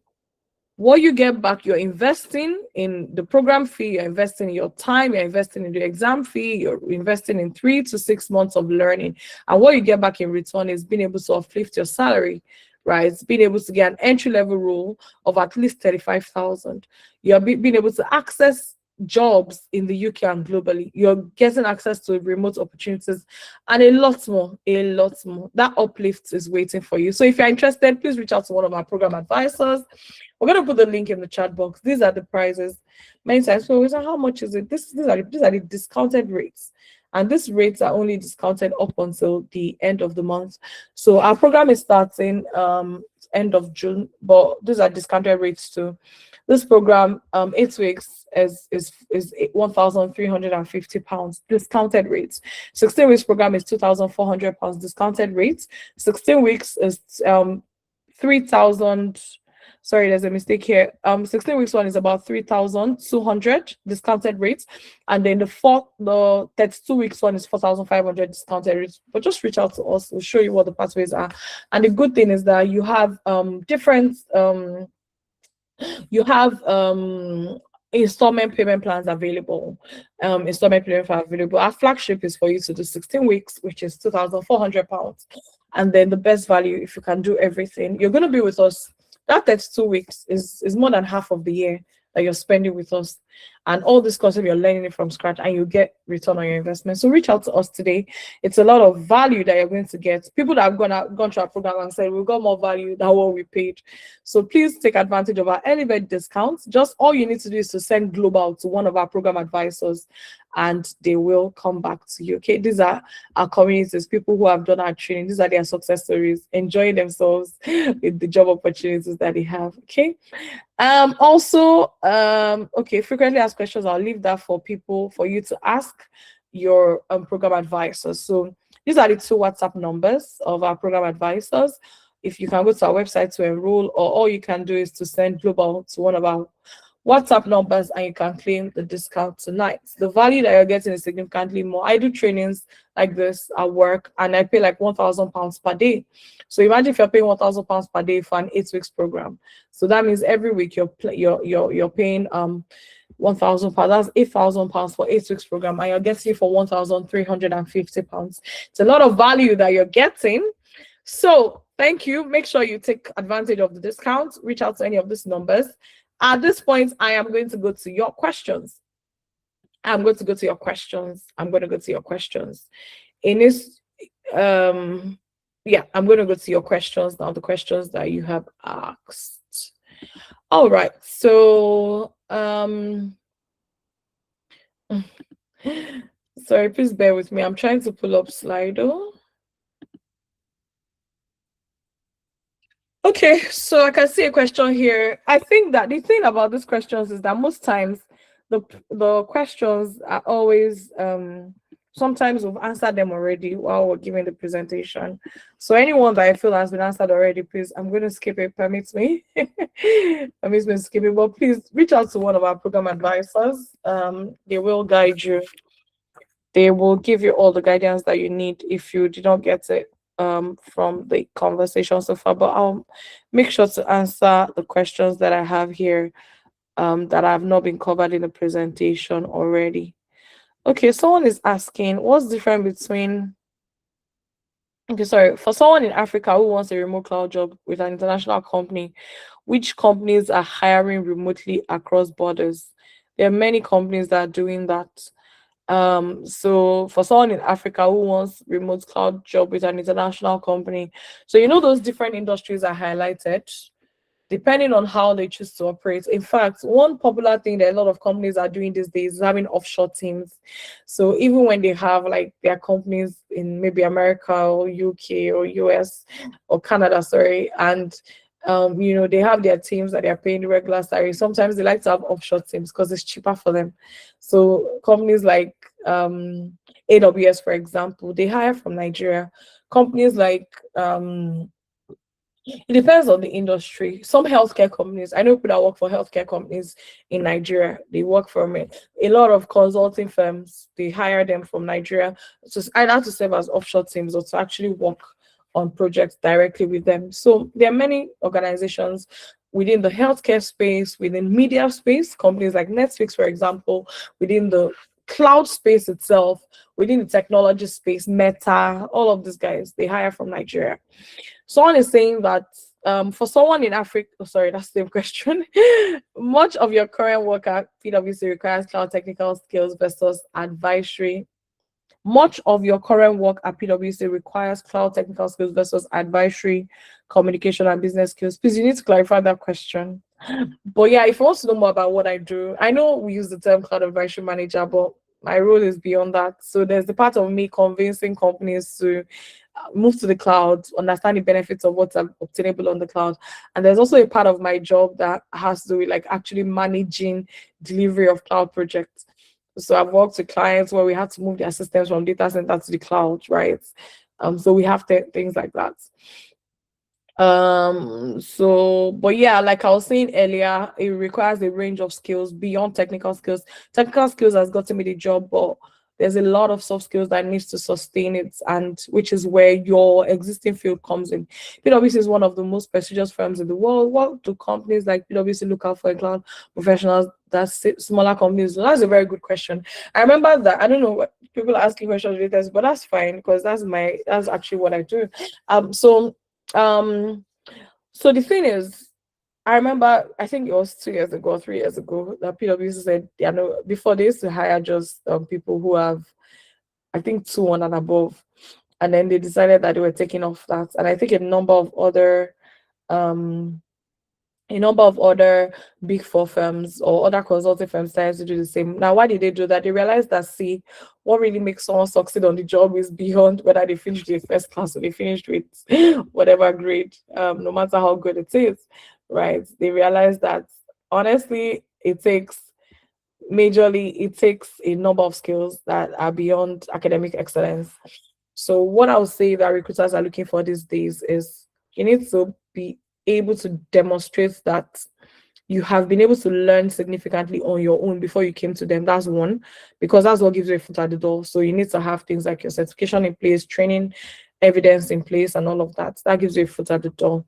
what you get back, you're investing in the program fee, you're investing in your time, you're investing in the exam fee, you're investing in 3 to 6 months of learning. And what you get back in return is being able to uplift your salary, right? Being able to get an entry-level role of at least 35,000. You're being able to access jobs in the UK and globally. You're getting access to remote opportunities and a lot more, a lot more. That uplift is waiting for you. So if you're interested, please reach out to one of our program advisors. We're going to put the link in the chat box. These are the prices. Many times people say, how much is it? These are the discounted rates. And these rates are only discounted up until the end of the month. So our program is starting end of June, but these are discounted rates too. This program, 8 weeks, is £1,350 discounted rates. 16 weeks program is £2,400 discounted rates. 16 weeks is 3,000. Sorry, there's a mistake here. 16 weeks one is about 3,200 discounted rates, and then the 32 weeks one is 4,500 discounted rates. But just reach out to us. We'll show you what the pathways are. And the good thing is that you have different installment payment plans available. Installment payment plans available. Our flagship is for you to do 16 weeks, which is £2,400, and then the best value, if you can do everything, you're going to be with us. That 32 weeks is more than half of the year that you're spending with us. And all this concept, you're learning it from scratch, and you get return on your investment. So reach out to us today. It's a lot of value that you're going to get. People that have gone through our program and said, we've got more value than what we paid. So please take advantage of our early bird discounts. Just all you need to do is to send global to one of our program advisors, and they will come back to you. Okay, these are our communities, people who have done our training. These are their success stories, enjoying themselves with the job opportunities that they have. Okay. Okay, frequently asked questions, I'll leave that for you to ask your program advisors. So these are the 2 WhatsApp numbers of our program advisors. If you can go to our website to enroll, or all you can do is to send global to one of our WhatsApp numbers, and you can claim the discount tonight. The value that you're getting is significantly more. I do trainings like this at work, and I pay like £1,000 per day. So imagine if you're paying £1,000 per day for an 8 weeks program. So that means every week you're paying £1,000. That's £8,000 for 8 weeks program, and you're getting it for £1,350. It's a lot of value that you're getting. So thank you. Make sure you take advantage of the discount. Reach out to any of these numbers. At this point, I am going to go to your questions. I'm going to go to your questions. In this, yeah, I'm going to go to your questions now, the questions that you have asked. All right. So, sorry, please bear with me. I'm trying to pull up Slido. Okay, so I can see a question here. I think that the thing about these questions is that most times the questions are always sometimes we've answered them already while we're giving the presentation. So anyone that I feel has been answered already, please, I'm going to skip it. Permits me. Permits me to skip it, but please reach out to one of our program advisors. They will guide you. They will give you all the guidance that you need if you did not get it from the conversation so far, but I'll make sure to answer the questions that I have here that have not been covered in the presentation already. Okay, someone is asking what's different between, okay, sorry, for someone in Africa who wants a remote cloud job with an international company, which companies are hiring remotely across borders? There are many companies that are doing that. So for someone in Africa who wants remote cloud job with an international company, so those different industries are highlighted depending on how they choose to operate. In fact, one popular thing that a lot of companies are doing these days is having offshore teams. So even when they have like their companies in maybe America or UK or US or Canada, sorry, and they have their teams that they're paying regular salary. Sometimes they like to have offshore teams because it's cheaper for them. So companies like AWS, for example, they hire from Nigeria. Companies like it depends on the industry. Some healthcare companies, I know people that work for healthcare companies in Nigeria, they work from it. A lot of consulting firms, they hire them from Nigeria. So it's either to serve as offshore teams or to actually work on projects directly with them. So there are many organizations within the healthcare space, within media space, companies like Netflix, for example, within the cloud space itself, within the technology space, Meta, all of these guys, they hire from Nigeria. Someone is saying that for someone in Africa, oh, sorry, that's the same question. Much of your current work at PwC requires cloud technical skills versus advisory. Much of your current work at PwC requires cloud technical skills versus advisory, communication, and business skills. Please, you need to clarify that question. But yeah, if you want to know more about what I do, I know we use the term cloud advisory manager, but my role is beyond that. So there's the part of me convincing companies to move to the cloud, understand the benefits of what's obtainable on the cloud. And there's also a part of my job that has to do with like actually managing delivery of cloud projects. So I've worked with clients where we had to move their systems from data center to the cloud, right? So we have things like that. But yeah, like I was saying earlier, it requires a range of skills beyond technical skills. Technical skills has gotten me the job, but there's a lot of soft skills that needs to sustain it, and which is where your existing field comes in. PwC is one of the most prestigious firms in the world. What do companies like PwC look out for in cloud professionals? That's smaller companies. That's a very good question. I remember that, I don't know what people are asking questions related to this, but that's fine because that's actually what I do. Um, so the thing is, I remember, I think it was 2 years ago, 3 years ago, that PwC said, before they used to hire just people who have, I think, 2 1 and above, and then they decided that they were taking off that, and I think a number of other big four firms or other consulting firms started to do the same. Now, why did they do that? They realized that, see, what really makes someone succeed on the job is beyond whether they finished the first class or they finished with whatever grade, no matter how good it is, right? They realized that, honestly, it takes a number of skills that are beyond academic excellence. So what I would say that recruiters are looking for these days is you need to be able to demonstrate that you have been able to learn significantly on your own before you came to them. That's one, because that's what gives you a foot at the door. So you need to have things like your certification in place, training evidence in place, and all of that. That gives you a foot at the door.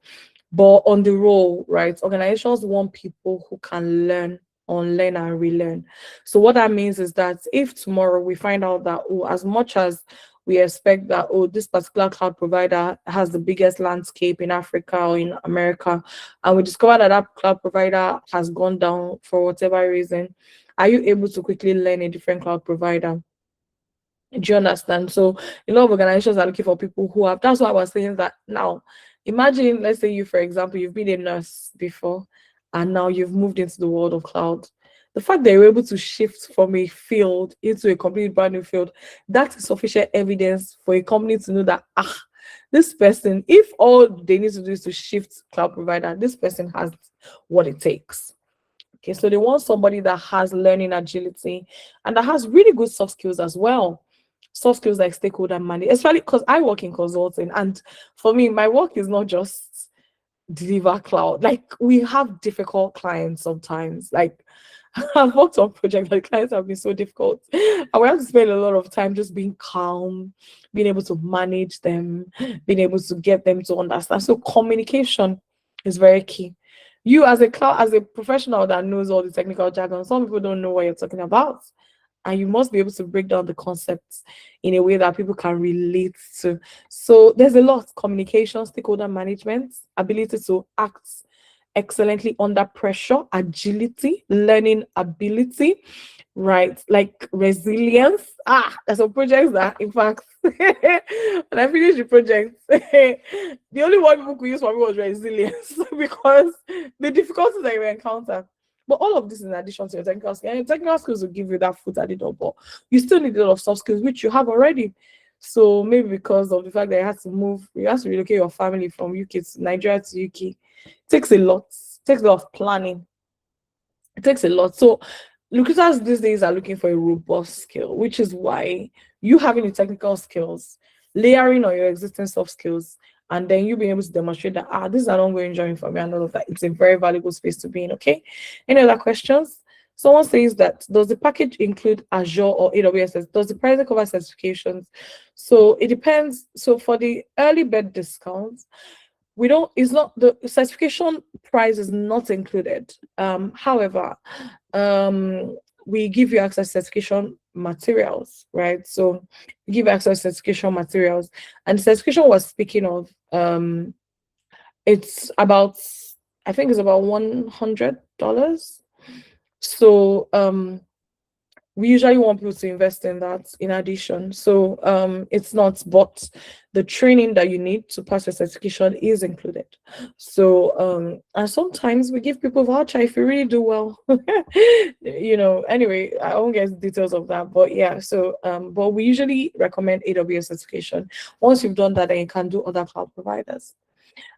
But on the role, right, organizations want people who can learn, unlearn, and relearn. So what that means is that if tomorrow we find out that, oh, as much as we expect that, oh, this particular cloud provider has the biggest landscape in Africa or in America, and we discover that that cloud provider has gone down for whatever reason, are you able to quickly learn a different cloud provider? Do you understand? So a lot of organizations are looking for people who have. That's why I was saying that now. Imagine, let's say you, for example, you've been a nurse before, and now you've moved into the world of cloud. The fact that you're able to shift from a field into a completely brand new field, that is sufficient evidence for a company to know that this person, if all they need to do is to shift cloud provider, this person has what it takes. Okay, so they want somebody that has learning agility and that has really good soft skills as well. Soft skills like stakeholder management, especially because I work in consulting, and for me, my work is not just deliver cloud. Like, we have difficult clients sometimes. Like, I've worked on projects that clients have been so difficult. And we have to spend a lot of time just being calm, being able to manage them, being able to get them to understand. So communication is very key. You as a cloud, as a professional that knows all the technical jargon, some people don't know what you're talking about. And you must be able to break down the concepts in a way that people can relate to. So there's a lot: communication, stakeholder management, ability to act excellently under pressure, agility, learning ability, right? Like resilience. There's some projects that, in fact, when I finished the project, the only one people could use for me was resilience because the difficulties that you encounter. But all of this in addition to your technical skills. And your technical skills will give you that foot at the door, but you still need a lot of soft skills, which you have already. So maybe because of the fact that you have to relocate your family from UK to Nigeria to UK, it takes a lot. It takes a lot of planning. It takes a lot. So recruiters these days are looking for a robust skill, which is why you having the technical skills, layering on your existing soft skills, and then you being able to demonstrate that this is an ongoing journey for me and all of that. It's a very valuable space to be in. Okay. Any other questions? Someone says that, does the package include Azure or AWS? Does the price cover certifications? So it depends. So for the early bird discounts, we don't, it's not, the certification price is not included. However, we give you access certification materials, right? So we give access certification materials, and the certification was speaking of, it's about, I think it's about $100. So we usually want people to invest in that in addition. So it's not, but the training that you need to pass your certification is included. So and sometimes we give people voucher if you really do well. Anyway, I won't get details of that, but yeah. So but we usually recommend AWS certification. Once you've done that, then you can do other cloud providers.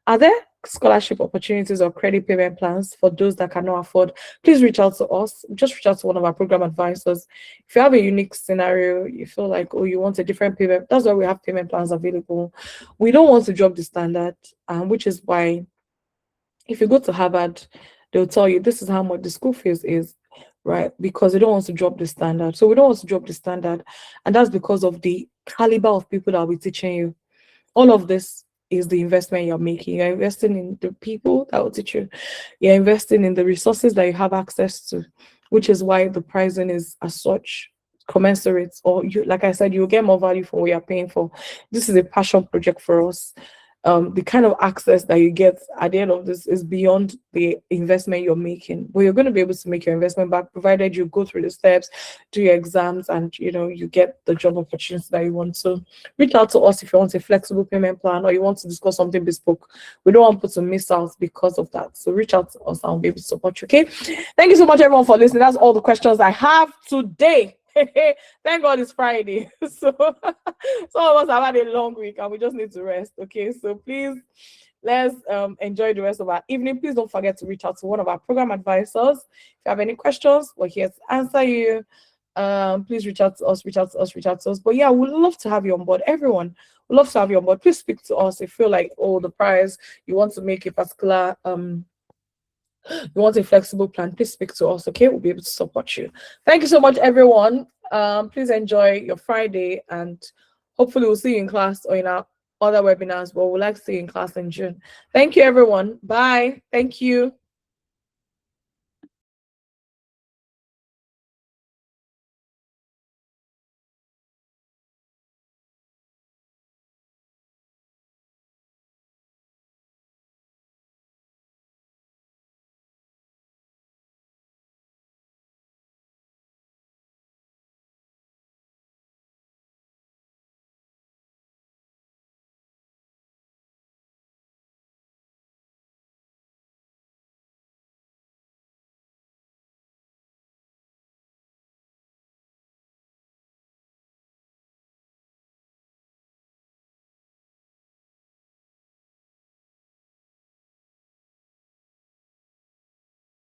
Are there scholarship opportunities or credit payment plans for those that cannot afford? Please reach out to us. Just reach out to one of our program advisors. If you have a unique scenario, you feel like, oh, you want a different payment, that's why we have payment plans available. We don't want to drop the standard, which is why if you go to Harvard, they'll tell you this is how much the school fees is, right? Because they don't want to drop the standard. So we don't want to drop the standard. And that's because of the caliber of people that will be teaching you. All of this is the investment you're making. You're investing in the people that will teach you. You're investing in the resources that you have access to, which is why the pricing is as such commensurate, or you, like I said, you'll get more value for what you're paying for. This is a passion project for us. The kind of access that you get at the end of this is beyond the investment you're making. But you're going to be able to make your investment back, provided you go through the steps, do your exams, and you get the job opportunity that you want. So reach out to us if you want a flexible payment plan or you want to discuss something bespoke. We don't want people to miss out because of that. So reach out to us and we'll be able to support you. Okay. Thank you so much, everyone, for listening. That's all the questions I have today. Thank God it's Friday. So some of us have had a long week and we just need to rest. Okay, so please let's enjoy the rest of our evening. Please don't forget to reach out to one of our program advisors. If you have any questions, we're here to answer you. Please reach out to us. But yeah, we'd love to have you on board. Everyone would love to have you on board. Please speak to us if you feel like, oh, the price, you want to make a particular you want a flexible plan, please speak to us, okay? We'll be able to support you. Thank you so much, everyone. Please enjoy your Friday, and hopefully we'll see you in class or in our other webinars, but we'd like to see you in class in June. Thank you, everyone. Bye. Thank you.